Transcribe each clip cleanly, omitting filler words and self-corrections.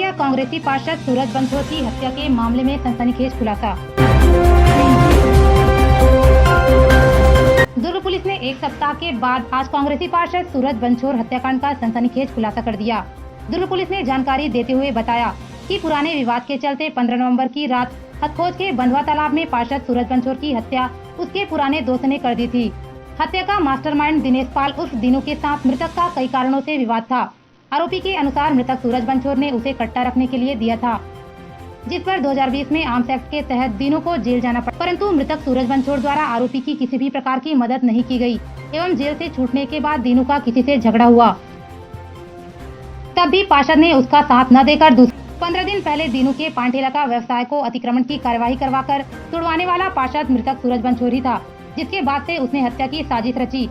किया कांग्रेसी पार्षद सूरज बंसोड़ की हत्या के मामले में सनसनीखेज खुलासा। दुर्ग पुलिस ने एक सप्ताह के बाद आज कांग्रेसी पार्षद सूरज बंसोड़ हत्याकांड का सनसनीखेज खुलासा कर दिया। दुर्ग पुलिस ने जानकारी देते हुए बताया कि पुराने विवाद के चलते 15 नवंबर की रात हथखोज के बंधुआ तालाब में पार्षद सूरज बंसोड़ की हत्या उसके पुराने दोस्त ने कर दी थी। हत्या का मास्टरमाइंड दिनेश पाल उर्फ दीनू के साथ मृतक का कई कारणों से विवाद था। आरोपी के अनुसार मृतक सूरज बंसोड़ ने उसे कट्टा रखने के लिए दिया था, जिस पर 2020 में आर्म्स एक्ट के तहत दीनू को जेल जाना पड़ा, परंतु मृतक सूरज बंसोड़ द्वारा आरोपी की किसी भी प्रकार की मदद नहीं की गई एवं जेल से छूटने के बाद दीनू का किसी से झगड़ा हुआ, तब भी पार्षद ने उसका साथ न देकर 15 दिन पहले दीनू के पान ठेला का व्यवसाय को अतिक्रमण की कार्यवाही करवाकर तुड़वाने वाला पार्षद मृतक सूरज बंसोड़ ही था, जिसके बाद से उसने हत्या की साजिश रची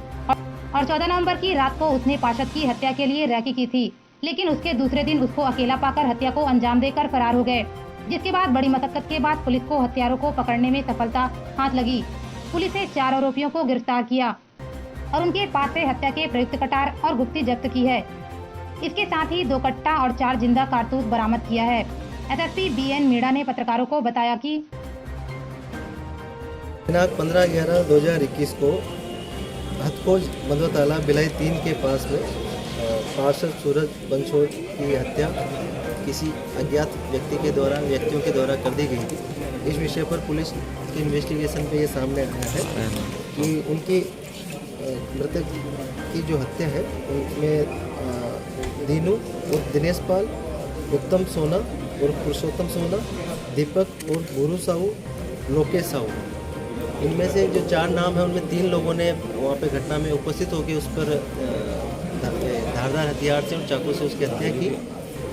और 14 नवंबर की रात को उसने पार्षद की हत्या के लिए रैकी की थी, लेकिन उसके दूसरे दिन उसको अकेला पाकर हत्या को अंजाम देकर फरार हो गए, जिसके बाद बड़ी मशक्कत के बाद पुलिस को हत्यारों को पकड़ने में सफलता हाथ लगी। पुलिस ने 4 आरोपियों को गिरफ्तार किया और उनके पास से हत्या के प्रयुक्त कटार और गुप्ती जब्त की है। इसके साथ ही 2 कट्टा और 4 जिंदा कारतूस बरामद किया है। एसएसपी बीएन मीणा ने पत्रकारों को बताया कि दिनांक 15/11/2021 को हथखोज बंधुआ तालाब बिलाई 3 के पास में पार्षद सूरज बंसोड़ की हत्या किसी अज्ञात व्यक्तियों के द्वारा कर दी गई थी। इस विषय पर पुलिस की इन्वेस्टिगेशन पे ये सामने आया है कि उनकी मृतक की जो हत्या है उनमें दीनू और दिनेश पाल, उत्तम सोना और पुरुषोत्तम सोना, दीपक और गुरु साहू, लोकेश साहू, इनमें से जो 4 नाम हैं उनमें 3 लोगों ने वहाँ पे घटना में उपस्थित होकर उस पर धारदार हथियार से और चाकू से उसकी हत्या की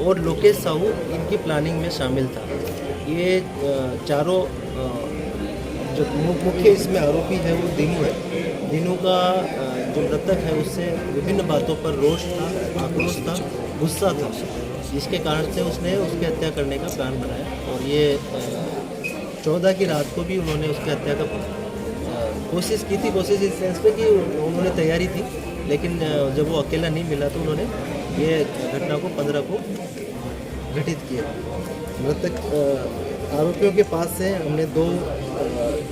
और लोकेश साहू इनकी प्लानिंग में शामिल था। ये चारों जो मुख्य इसमें आरोपी है वो दीनू है। दीनू का जो मृतक है उससे विभिन्न बातों पर रोष था, आक्रोश था, गुस्सा था, जिसके कारण से उसने उसकी हत्या करने का प्लान बनाया और ये 14 की रात को भी उन्होंने उसकी हत्या का कोशिश की थी। कोशिश इस सेंस पे कि उन्होंने तैयारी थी, लेकिन जब वो अकेला नहीं मिला तो उन्होंने ये घटना को 15 को घटित किया। मृतक आरोपियों के पास से हमने 2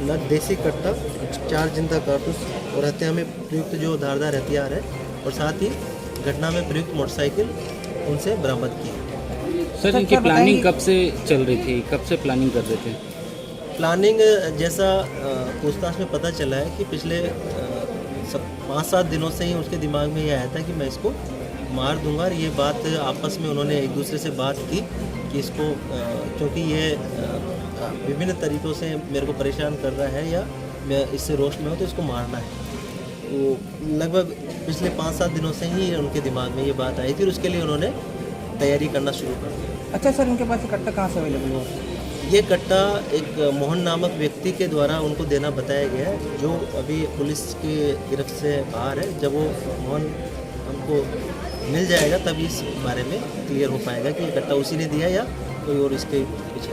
नग देसी कट्टा, 4 जिंदा कारतूस और हत्या में प्रयुक्त जो धारदार हथियार है और साथ ही घटना में प्रयुक्त मोटरसाइकिल उनसे बरामद की। सर, इनकी प्लानिंग कब से चल रही थी, कब से प्लानिंग कर रहे थे? प्लानिंग जैसा पूछताछ में पता चला है कि पिछले 5-7 दिनों से ही उसके दिमाग में ये आया था कि मैं इसको मार दूंगा। और ये बात आपस में उन्होंने एक दूसरे से बात की कि इसको क्योंकि ये विभिन्न तरीक़ों से मेरे को परेशान कर रहा है या मैं इससे रोष में हूँ तो इसको मारना है। तो लगभग पिछले 5-7 दिनों से ही उनके दिमाग में ये बात आई थी और उसके लिए उन्होंने तैयारी करना शुरू कर दिया। अच्छा सर, उनके पास ये कट्टा कहाँ से अवेलेबल हुआ? ये कट्टा एक मोहन नामक व्यक्ति के द्वारा उनको देना बताया गया है, जो अभी पुलिस की गिरफ्त से बाहर है। जब वो मोहन हमको मिल जाएगा तब इस बारे में क्लियर हो पाएगा कि ये कट्टा उसी ने दिया या कोई और इसके पीछे।